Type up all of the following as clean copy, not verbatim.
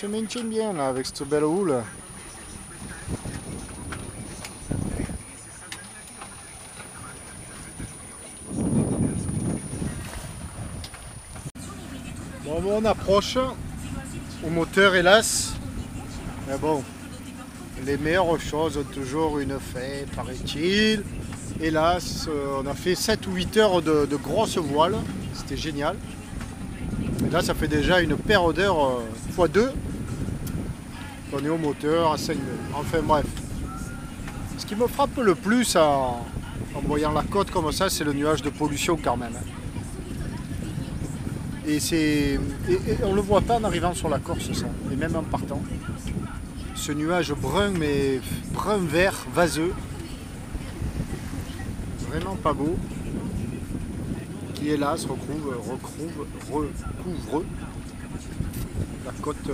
se maintient bien là avec cette belle houle. Bon, on approche au moteur hélas. Mais bon, les meilleures choses ont toujours une fin, paraît-il. Hélas, on a fait 7 ou 8 heures de grosses voiles. C'était génial. Et là, ça fait déjà une paire d'heures x2. On est au moteur à 5 nœuds. Enfin bref. Ce qui me frappe le plus en voyant la côte comme ça, c'est le nuage de pollution quand même. Et on ne le voit pas en arrivant sur la Corse, ça. Et même en partant. Ce nuage brun, mais brun-vert, vaseux. Vraiment pas beau. Qui hélas recouvre la côte,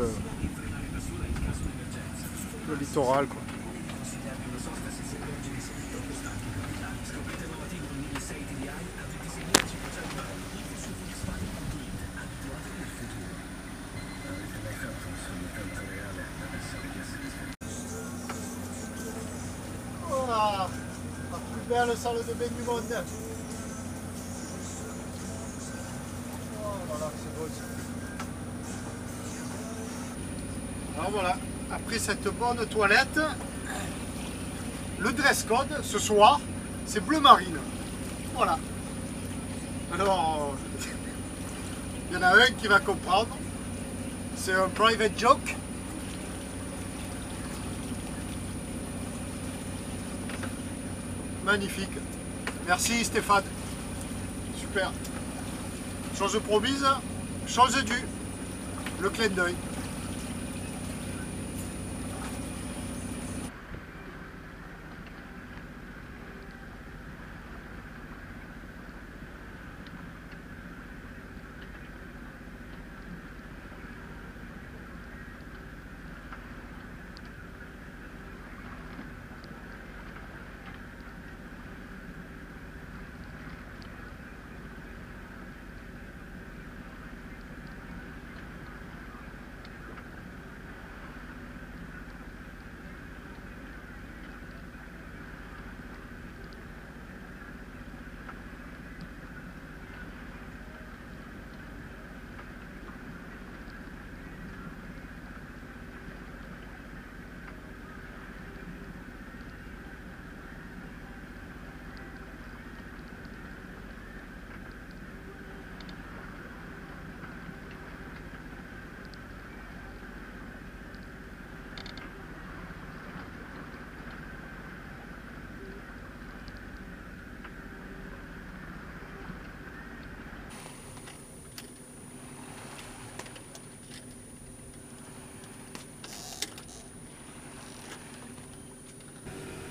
le littoral, quoi. Voilà, la plus belle salle de bain du monde. Oh là là, c'est beau ça. Alors voilà, après cette bonne toilette, le dress code ce soir, c'est bleu marine. Voilà. Alors, il y en a un qui va comprendre. C'est un private joke. Magnifique. Merci Stéphane. Super. Chose promise, chose due. Le clin d'œil.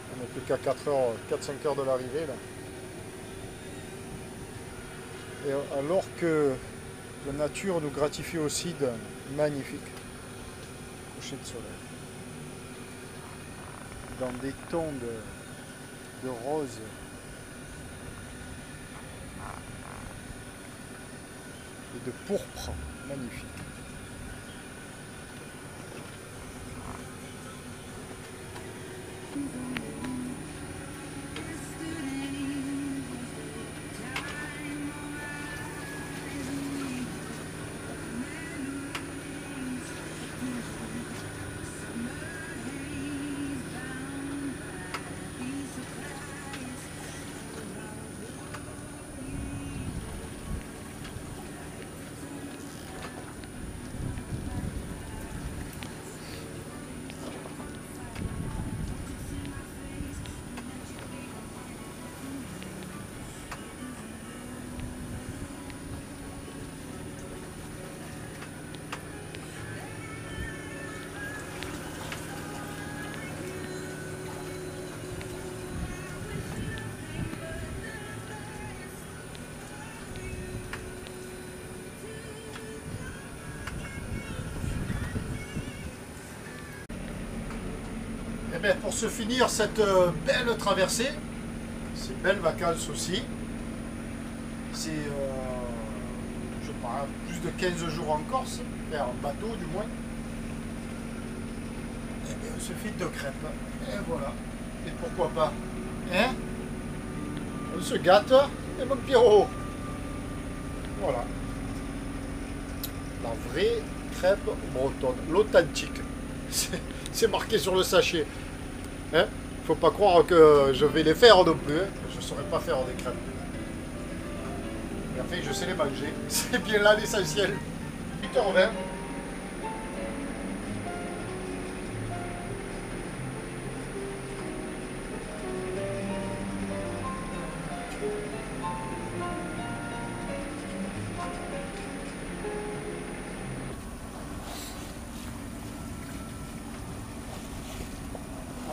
On n'est plus qu'à 4-5 heures de l'arrivée là. Et alors que la nature nous gratifie aussi d'un magnifique coucher de soleil. Dans des tons de rose. Et de pourpre magnifique. Et bien pour se finir cette belle traversée, ces belles vacances aussi, c'est je sais pas, plus de 15 jours en Corse, en bateau du moins. ce fil de crêpe. Et voilà. Et pourquoi pas? Hein? On se gâte, et mon Pierrot. Voilà. La vraie crêpe bretonne, l'authentique. C'est marqué sur le sachet. Hein? Faut pas croire que je vais les faire non plus. Hein? Je ne saurais pas faire des crêpes. Mais enfin, je sais les manger. C'est bien là l'essentiel. 8h20.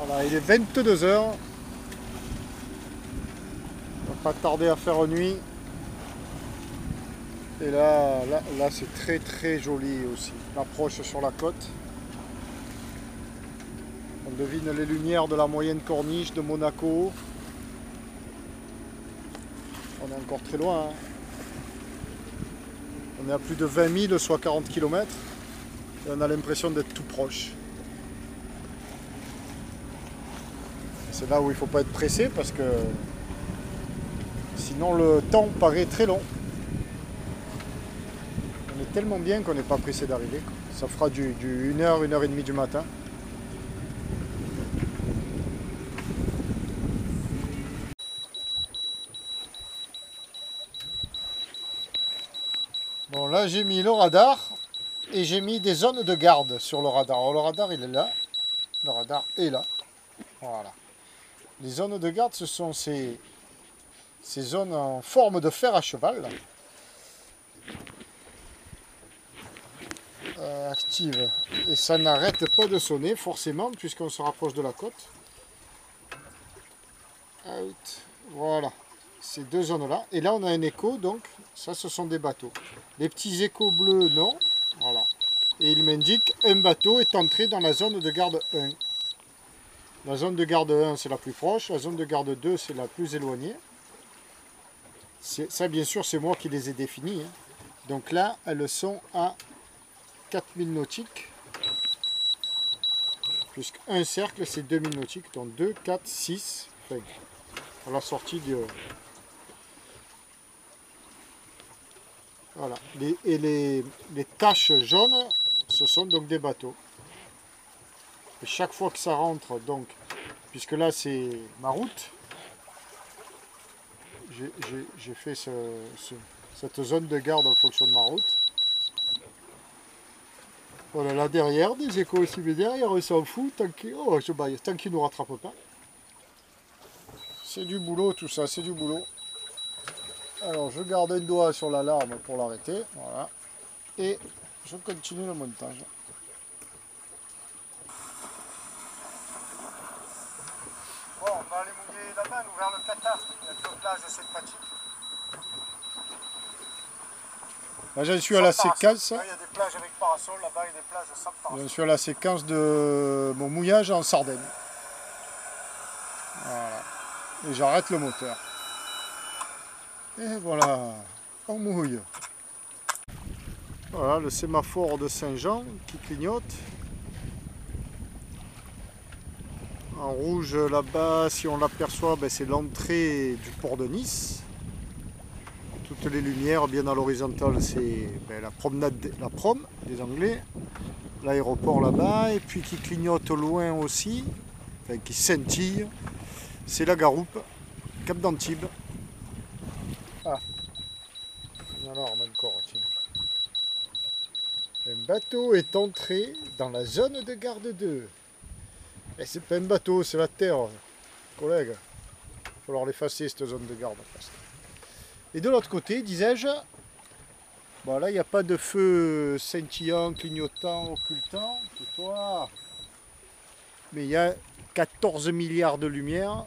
Voilà, il est 22h. On va pas tarder à faire nuit. Et là c'est très très joli aussi. L'approche sur la côte. On devine les lumières de la moyenne corniche de Monaco. On est encore très loin. Hein. On est à plus de 20 000, soit 40 km. Et on a l'impression d'être tout proche. C'est là où il ne faut pas être pressé parce que sinon le temps paraît très long. On est tellement bien qu'on n'est pas pressé d'arriver. Ça fera du 1h, 1h30 du matin. Bon, là j'ai mis le radar et j'ai mis des zones de garde sur le radar. Alors, le radar il est là. Le radar est là. Voilà. Les zones de garde, ce sont ces zones en forme de fer à cheval. Active. Et ça n'arrête pas de sonner, forcément, puisqu'on se rapproche de la côte. Out. Voilà. Ces deux zones-là. Et là, on a un écho, donc, ça, ce sont des bateaux. Les petits échos bleus, non. Voilà. Et il m'indique, un bateau est entré dans la zone de garde 1. La zone de garde 1, c'est la plus proche. La zone de garde 2, c'est la plus éloignée. Ça, bien sûr, c'est moi qui les ai définis. Hein. Donc là, elles sont à 4000 nautiques. Puisqu'un cercle, c'est 2000 nautiques. Donc 2, 4, 6. Enfin, à la sortie de... Voilà. Les taches jaunes, ce sont donc des bateaux. Et chaque fois que ça rentre, donc, puisque là c'est ma route, j'ai fait cette zone de garde en fonction de ma route. Voilà, là derrière, des échos aussi, mais derrière, on s'en fout, tant qu'ils ne nous rattrapent pas. C'est du boulot tout ça, c'est du boulot. Alors je garde un doigt sur l'alarme pour l'arrêter, voilà. Et je continue le montage. Bon, on va aller mouiller là-bas, nous vers le Qatar. Il y a deux plages sympathiques. Là, j'en suis à la séquence. Là, il y a des plages avec parasol, là-bas, il y a des plages sans parasol. J'en suis à la séquence de mon mouillage en Sardaigne. Voilà. Et j'arrête le moteur. Et voilà, on mouille. Voilà, le sémaphore de Saint-Jean qui clignote. En rouge là-bas, si on l'aperçoit, ben, c'est l'entrée du port de Nice. Toutes les lumières bien à l'horizontale, c'est ben, la promenade, la prom des Anglais. L'aéroport là-bas, et puis qui clignote au loin aussi, enfin, qui scintille, c'est la Garoupe, Cap d'Antibes. Ah, alors encore, tiens. Un bateau est entré dans la zone de garde 2. Et c'est pas un bateau, c'est la terre, collègue. Il va falloir l'effacer cette zone de garde. Et de l'autre côté, disais-je, bon là il n'y a pas de feu scintillant, clignotant, occultant, toi. Mais il y a 14 milliards de lumières.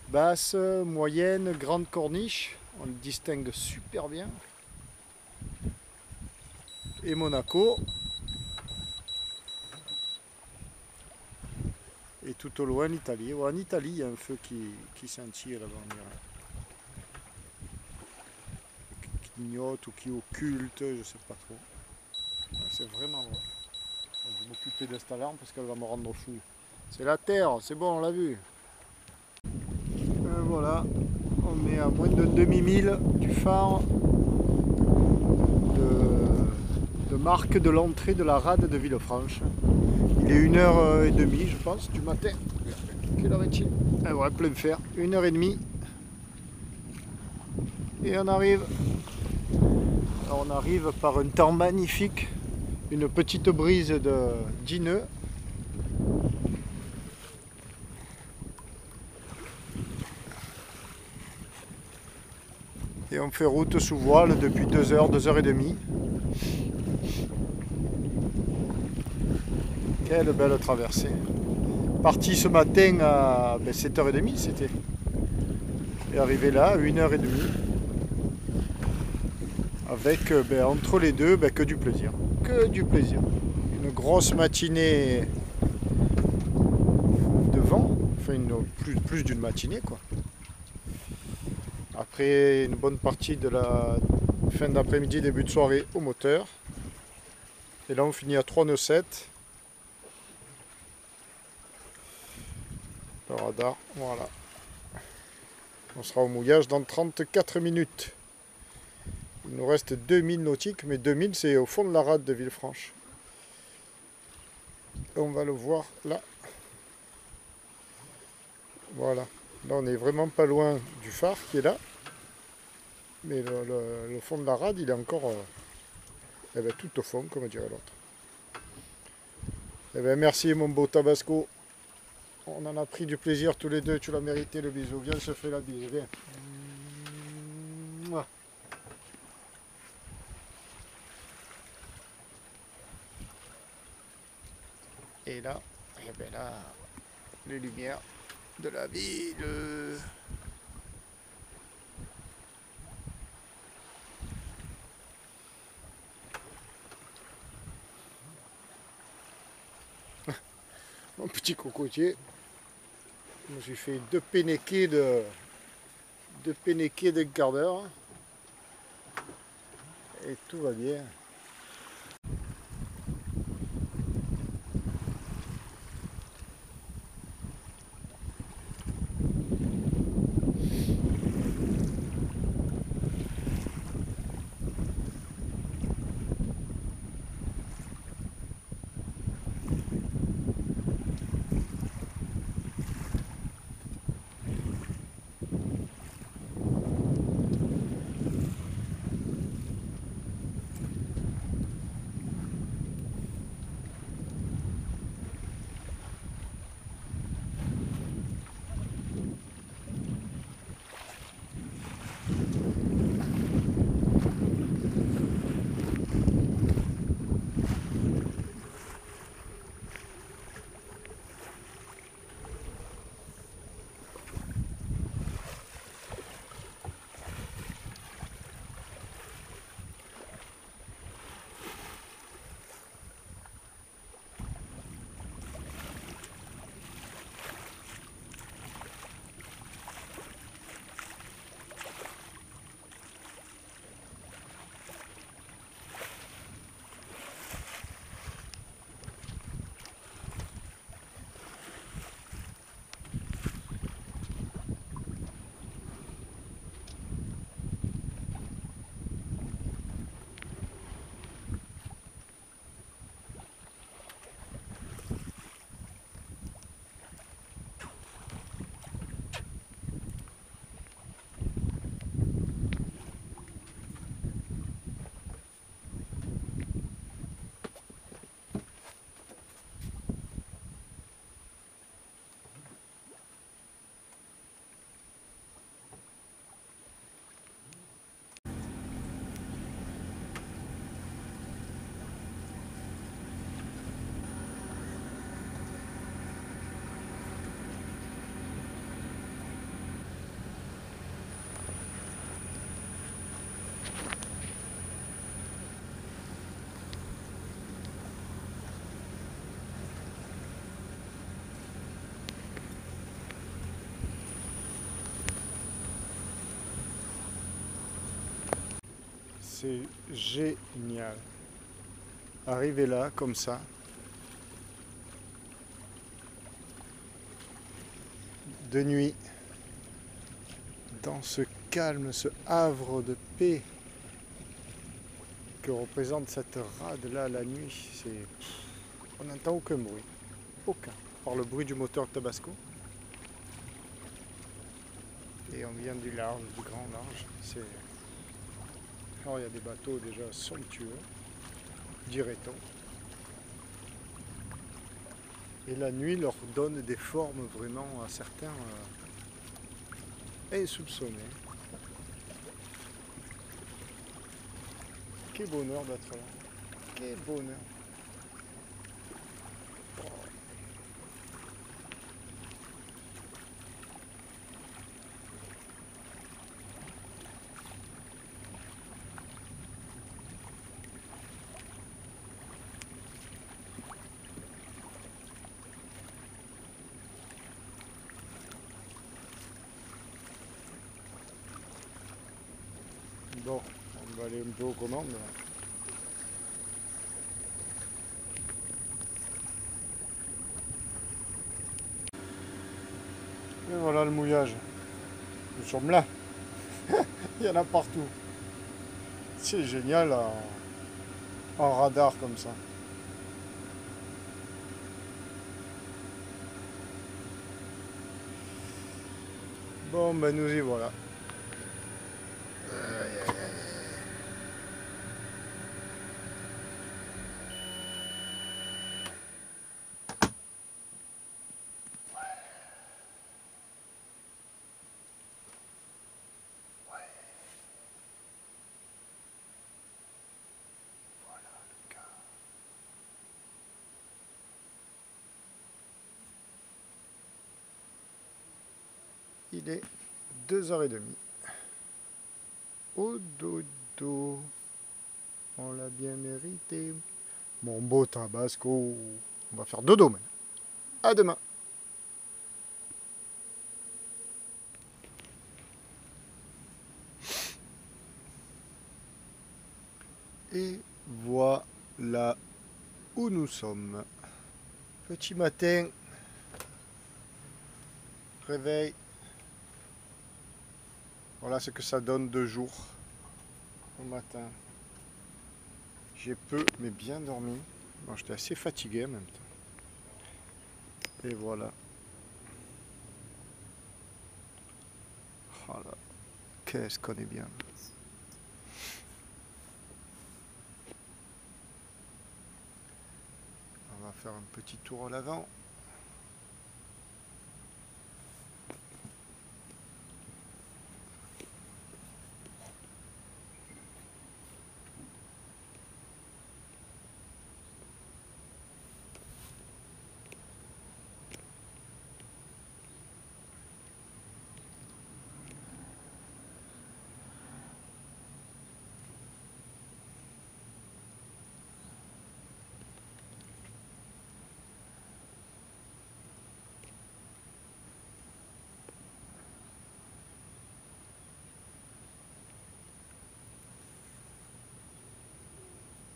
Basse, moyenne, grande corniche. On le distingue super bien. Et Monaco. Et tout au loin l'Italie. En Italie, il y a un feu qui scintille là-bas, on dirait. Qui clignote ou qui occulte, je sais pas trop. C'est vraiment loin. Je vais m'occuper de cette alarme parce qu'elle va me rendre fou. C'est la terre, c'est bon, on l'a vu. Voilà, on est à moins de demi-mille du phare de marque de l'entrée de la rade de Villefranche. Il est 1h30 je pense du matin. Quelle heure est-il? Ah ouais, plein fer, 1h30. Et on arrive. Alors on arrive par un temps magnifique, une petite brise de 10 nœuds. Et on fait route sous voile depuis 2h, 2h30. Quelle belle traversée. Parti ce matin à 7h30 c'était. Et arrivé là à 1h30. Avec entre les deux que du plaisir. Que du plaisir. Une grosse matinée de vent. Enfin plus d'une matinée quoi. Après une bonne partie de la fin d'après-midi, début de soirée au moteur. Et là on finit à 3 nœuds 7. Le radar, voilà. On sera au mouillage dans 34 minutes. Il nous reste 2000 nautiques, mais 2000 c'est au fond de la rade de Villefranche. On va le voir là. Voilà. Là on est vraiment pas loin du phare qui est là. Mais le fond de la rade, il est encore tout au fond, comme dirait l'autre. Merci mon beau Tabasco. On en a pris du plaisir tous les deux, tu l'as mérité le bisou. Viens, se fait la bise, viens. Et là, les lumières de la ville. Mon petit cocotier. Je me suis fait deux pénéqués de quart d'heure. Et tout va bien. C'est génial. Arriver là, comme ça, de nuit, dans ce calme, ce havre de paix que représente cette rade là la nuit. On n'entend aucun bruit, aucun, par le bruit du moteur Tabasco. Et on vient du large, du grand large. Alors il y a des bateaux déjà somptueux, dirait-on. Et la nuit leur donne des formes vraiment à certains insoupçonnées. Quel bonheur d'être là. Quel bonheur. Bon, on va aller un peu aux commandes. Et voilà le mouillage. Nous sommes là. Il y en a partout. C'est génial en radar comme ça. Bon, ben nous y voilà. Il est 2h30. Au dodo. On l'a bien mérité. Mon beau Tabasco. On va faire dodo maintenant. À demain. Et voilà où nous sommes. Petit matin. Réveil. Voilà ce que ça donne de jour au matin. J'ai peu mais bien dormi. Bon, j'étais assez fatigué en même temps. Et voilà. Oh là, qu'est-ce qu'on est bien. On va faire un petit tour à l'avant.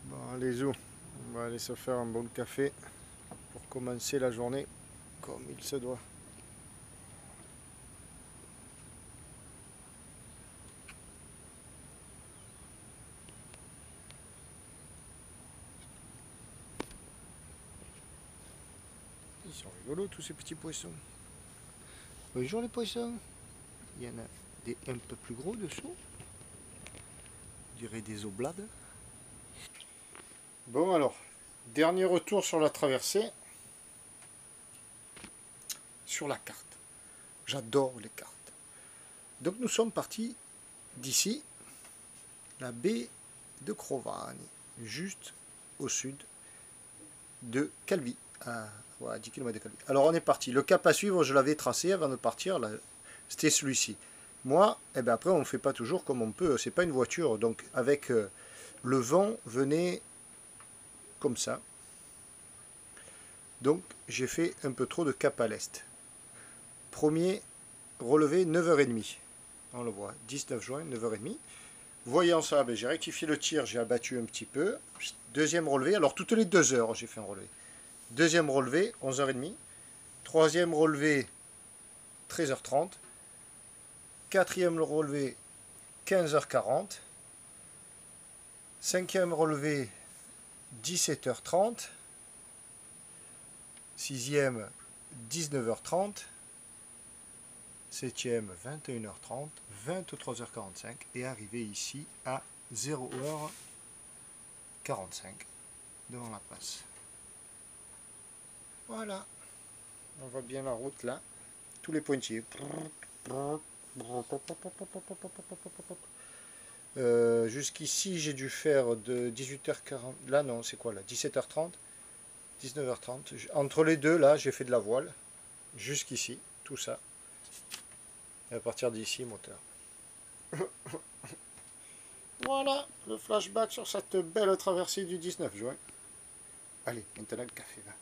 Bon, allez où on va aller se faire un bon café pour commencer la journée comme il se doit. Ils sont rigolos tous ces petits poissons. Bonjour les poissons. Il y en a des un peu plus gros dessous. On dirait des oblades. Bon alors, dernier retour sur la traversée. Sur la carte. J'adore les cartes. Donc nous sommes partis d'ici, la baie de Crotone, juste au sud de Calvi, à 10 km de Calvi. Alors on est parti. Le cap à suivre, je l'avais tracé avant de partir, c'était celui-ci. Moi, eh ben après on ne fait pas toujours comme on peut, c'est pas une voiture, donc avec le vent venait comme ça. Donc j'ai fait un peu trop de cap à l'est. Premier relevé 9h30. On le voit, 19 juin, 9h30. Voyant ça, ben, j'ai rectifié le tir, j'ai abattu un petit peu. Deuxième relevé, alors toutes les 2 heures j'ai fait un relevé. Deuxième relevé, 11h30. Troisième relevé, 13h30. Quatrième relevé, 15h40. Cinquième relevé, 17h30. Sixième, 19h30. Septième, 21h30. 23h45. Et arrivé ici à 0h45 devant la passe. Voilà. On voit bien la route là. Tous les pointillés. Jusqu'ici j'ai dû faire de 18h40. Là non, c'est quoi là? 17h30, 19h30. Entre les deux là, j'ai fait de la voile. Jusqu'ici, tout ça. Et à partir d'ici, moteur. Voilà le flashback sur cette belle traversée du 19 juin. Allez, maintenant le café là.